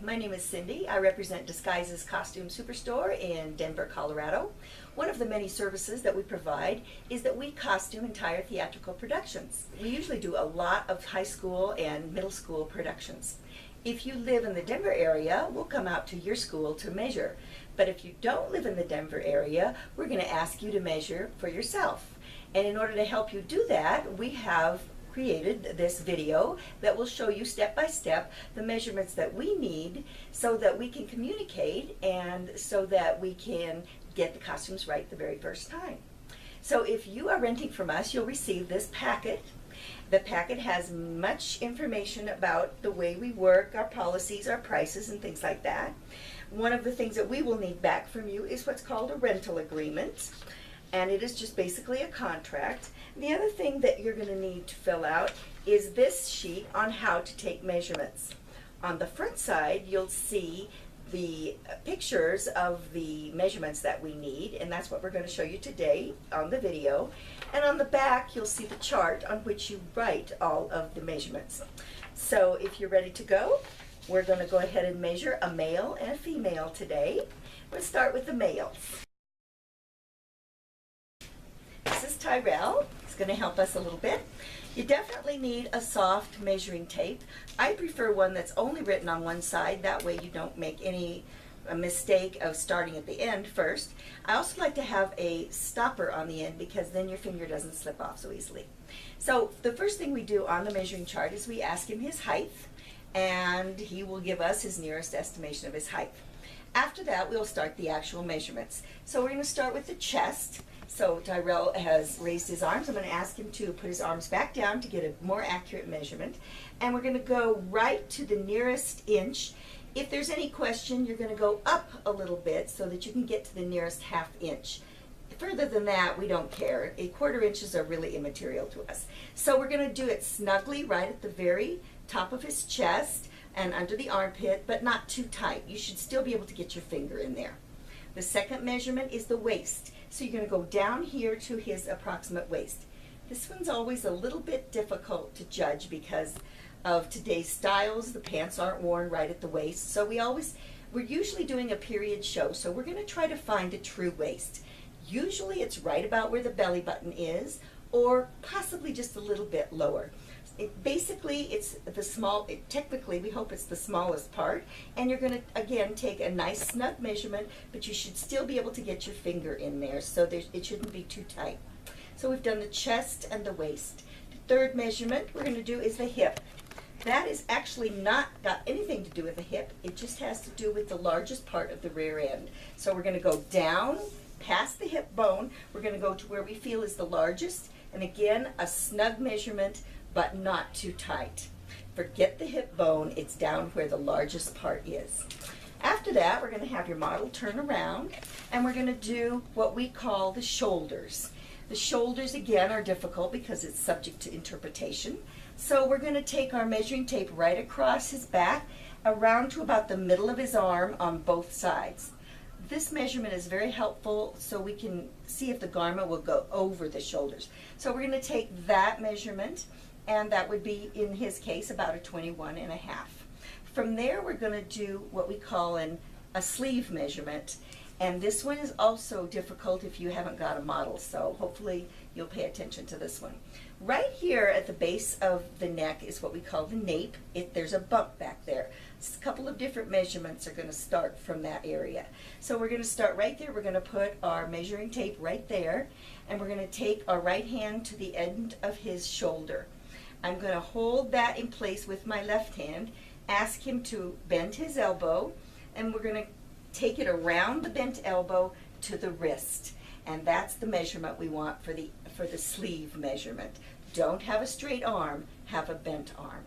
my name is Cindy. I represent Disguises Costume Superstore in Denver, Colorado. One of the many services that we provide is that we costume entire theatrical productions. We usually do a lot of high school and middle school productions. If you live in the Denver area, we'll come out to your school to measure. But if you don't live in the Denver area, we're going to ask you to measure for yourself. And in order to help you do that, we have created this video that will show you step by step the measurements that we need so that we can communicate and so that we can get the costumes right the very first time. So if you are renting from us, you'll receive this packet. The packet has much information about the way we work, our policies, our prices, and things like that. One of the things that we will need back from you is what's called a rental agreement. And it is just basically a contract. The other thing that you're going to need to fill out is this sheet on how to take measurements. On the front side, you'll see the pictures of the measurements that we need, and that's what we're going to show you today on the video. And on the back, you'll see the chart on which you write all of the measurements. So if you're ready to go, we're going to go ahead and measure a male and a female today. Let's start with the males. This is Tyrell. It's going to help us a little bit. You definitely need a soft measuring tape. I prefer one that's only written on one side. That way you don't make any mistake of starting at the end first. I also like to have a stopper on the end because then your finger doesn't slip off so easily. So the first thing we do on the measuring chart is we ask him his height, and he will give us his nearest estimation of his height. After that, we'll start the actual measurements. So we're going to start with the chest. So Tyrell has raised his arms. I'm going to ask him to put his arms back down to get a more accurate measurement. And we're going to go right to the nearest inch. If there's any question, you're going to go up a little bit so that you can get to the nearest half inch. Further than that, we don't care. 1/4 inches are really immaterial to us. So we're going to do it snugly right at the very top of his chest and under the armpit, but not too tight. You should still be able to get your finger in there. The second measurement is the waist. So you're going to go down here to his approximate waist. This one's always a little bit difficult to judge because of today's styles. The pants aren't worn right at the waist. So we're usually doing a period show. So we're going to try to find a true waist. Usually it's right about where the belly button is, or possibly just a little bit lower. Basically, it's the technically we hope it's the smallest part, and you're going to again take a nice snug measurement, but you should still be able to get your finger in there, so it shouldn't be too tight. So we've done the chest and the waist. The third measurement we're going to do is the hip. That is actually not got anything to do with the hip. It just has to do with the largest part of the rear end. So we're going to go down past the hip bone. We're going to go to where we feel is the largest, and again a snug measurement, but not too tight. Forget the hip bone, it's down where the largest part is. After that, we're going to have your model turn around, and we're going to do what we call the shoulders. The shoulders, again, are difficult because it's subject to interpretation. So we're going to take our measuring tape right across his back, around to about the middle of his arm on both sides. This measurement is very helpful so we can see if the garment will go over the shoulders. So we're going to take that measurement, and that would be, in his case, about a 21.5. From there, we're going to do what we call a sleeve measurement, and this one is also difficult if you haven't got a model, so hopefully you'll pay attention to this one. Right here at the base of the neck is what we call the nape. There's a bump back there. A couple of different measurements are going to start from that area. So we're going to start right there. We're going to put our measuring tape right there, and we're going to take our right hand to the end of his shoulder. I'm going to hold that in place with my left hand, ask him to bend his elbow, and we're going to take it around the bent elbow to the wrist. And that's the measurement we want for the sleeve measurement. Don't have a straight arm, have a bent arm.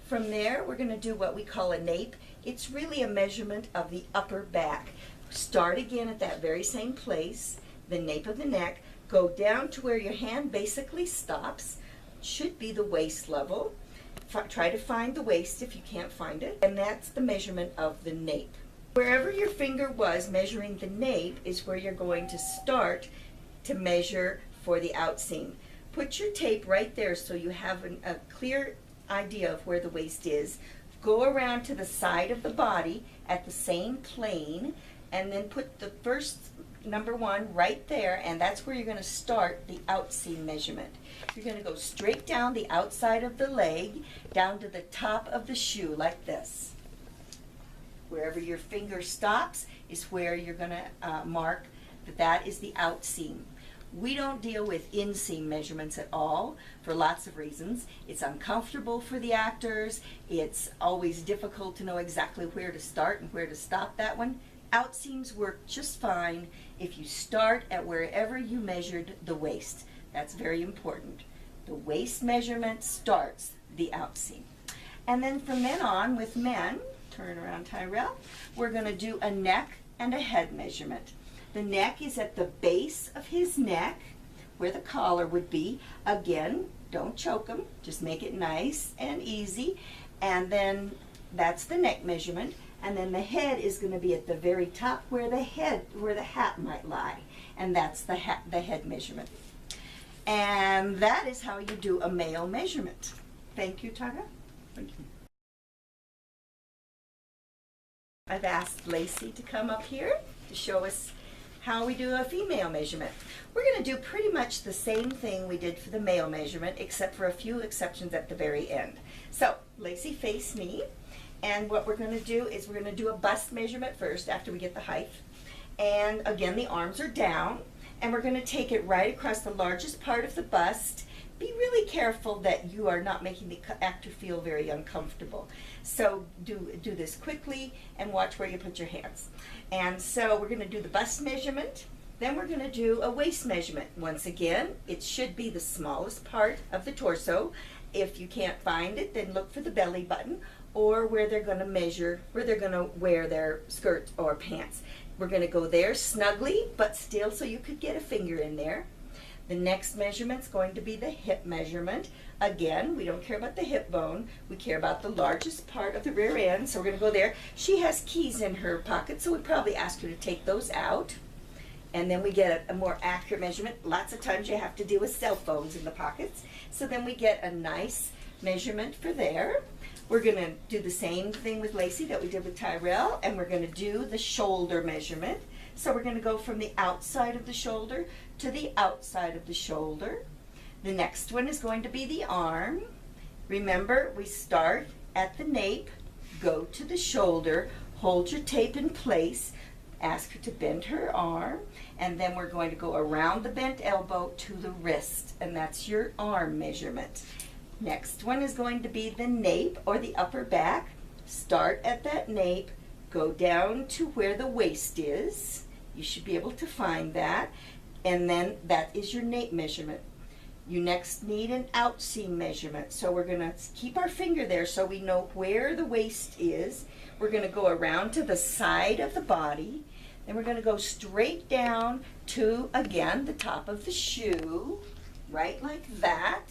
From there, we're going to do what we call a nape. It's really a measurement of the upper back. Start again at that very same place, the nape of the neck, go down to where your hand basically stops. Should be the waist level. Try to find the waist if you can't find it, and that's the measurement of the nape. Wherever your finger was measuring the nape is where you're going to start to measure for the outseam. Put your tape right there so you have a clear idea of where the waist is. go around to the side of the body at the same plane, and then put the first number 1 right there, and that's where you're going to start the outseam measurement. You're going to go straight down the outside of the leg, down to the top of the shoe, like this. Wherever your finger stops is where you're going to mark that is the outseam. We don't deal with inseam measurements at all for lots of reasons. It's uncomfortable for the actors. It's always difficult to know exactly where to start and where to stop that one. Outseams work just fine if you start at wherever you measured the waist. That's very important. The waist measurement starts the outseam. And then from then on with men, turn around Tyrell, we're going to do a neck and a head measurement. The neck is at the base of his neck where the collar would be. Again, don't choke him, just make it nice and easy. And then that's the neck measurement. And then the head is going to be at the very top where the hat might lie. And that's the head measurement. And that is how you do a male measurement. Thank you, Tara. Thank you. I've asked Lacey to come up here to show us how we do a female measurement. We're going to do pretty much the same thing we did for the male measurement, except for a few exceptions at the very end. So, Lacey, face me. And what we're going to do is we're going to do a bust measurement first after we get the height. And again, the arms are down. And we're going to take it right across the largest part of the bust. Be really careful that you are not making the actor feel very uncomfortable. So do this quickly and watch where you put your hands. And so we're going to do the bust measurement. Then we're going to do a waist measurement. Once again, it should be the smallest part of the torso. If you can't find it, then look for the belly button or where they're going to measure, where they're going to wear their skirt or pants. We're going to go there snugly, but still so you could get a finger in there. The next measurement's going to be the hip measurement. Again, we don't care about the hip bone. We care about the largest part of the rear end, so we're going to go there. She has keys in her pocket, so we probably ask her to take those out. And then we get a more accurate measurement. Lots of times you have to deal with cell phones in the pockets. So then we get a nice measurement for there. We're going to do the same thing with Lacey that we did with Tyrell, and we're going to do the shoulder measurement. So we're going to go from the outside of the shoulder to the outside of the shoulder. The next one is going to be the arm. Remember, we start at the nape, go to the shoulder, hold your tape in place, ask her to bend her arm, and then we're going to go around the bent elbow to the wrist, and that's your arm measurement. Next one is going to be the nape or the upper back. Start at that nape, go down to where the waist is. You should be able to find that. And then that is your nape measurement. You next need an outseam measurement. So we're going to keep our finger there so we know where the waist is. We're going to go around to the side of the body. Then we're going to go straight down to, again, the top of the shoe, right like that.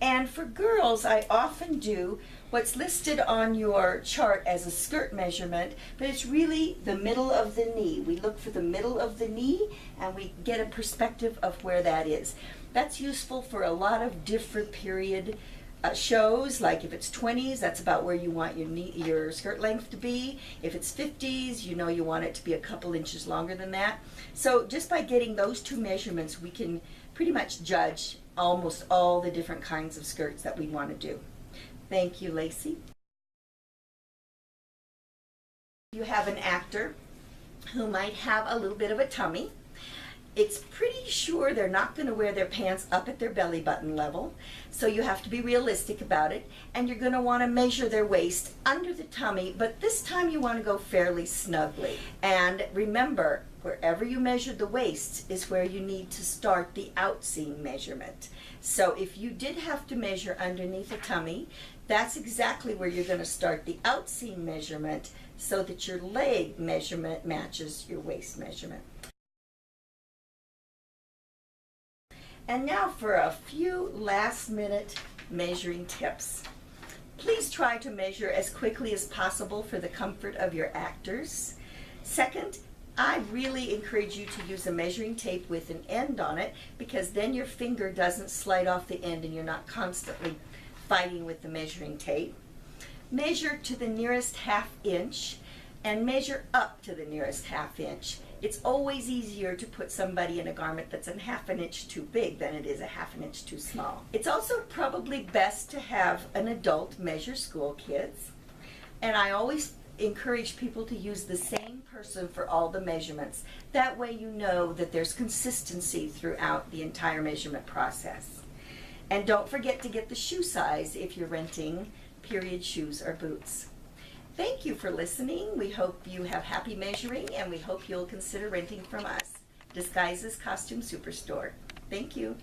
And for girls, I often do what's listed on your chart as a skirt measurement, but it's really the middle of the knee. We look for the middle of the knee and we get a perspective of where that is. That's useful for a lot of different period shows, like if it's 20s, that's about where you want your skirt length to be. If it's 50s, you know you want it to be a couple inches longer than that. So just by getting those two measurements, we can pretty much judge almost all the different kinds of skirts that we want to do. Thank you, Lacey. You have an actor who might have a little bit of a tummy. It's pretty sure they're not going to wear their pants up at their belly button level, so you have to be realistic about it, and you're going to want to measure their waist under the tummy, but this time you want to go fairly snugly. And remember, wherever you measure the waist is where you need to start the outseam measurement. So if you did have to measure underneath the tummy, that's exactly where you're going to start the outseam measurement so that your leg measurement matches your waist measurement. And now for a few last-minute measuring tips. Please try to measure as quickly as possible for the comfort of your actors. Second, I really encourage you to use a measuring tape with an end on it, because then your finger doesn't slide off the end and you're not constantly fighting with the measuring tape. measure to the nearest ½ inch and measure up to the nearest ½ inch. It's always easier to put somebody in a garment that's a ½ inch too big than it is a ½ inch too small. It's also probably best to have an adult measure school kids. And I always encourage people to use the same person for all the measurements. That way you know that there's consistency throughout the entire measurement process. And don't forget to get the shoe size if you're renting period shoes or boots. Thank you for listening. We hope you have happy measuring, and we hope you'll consider renting from us, Disguises Costume Superstore. Thank you.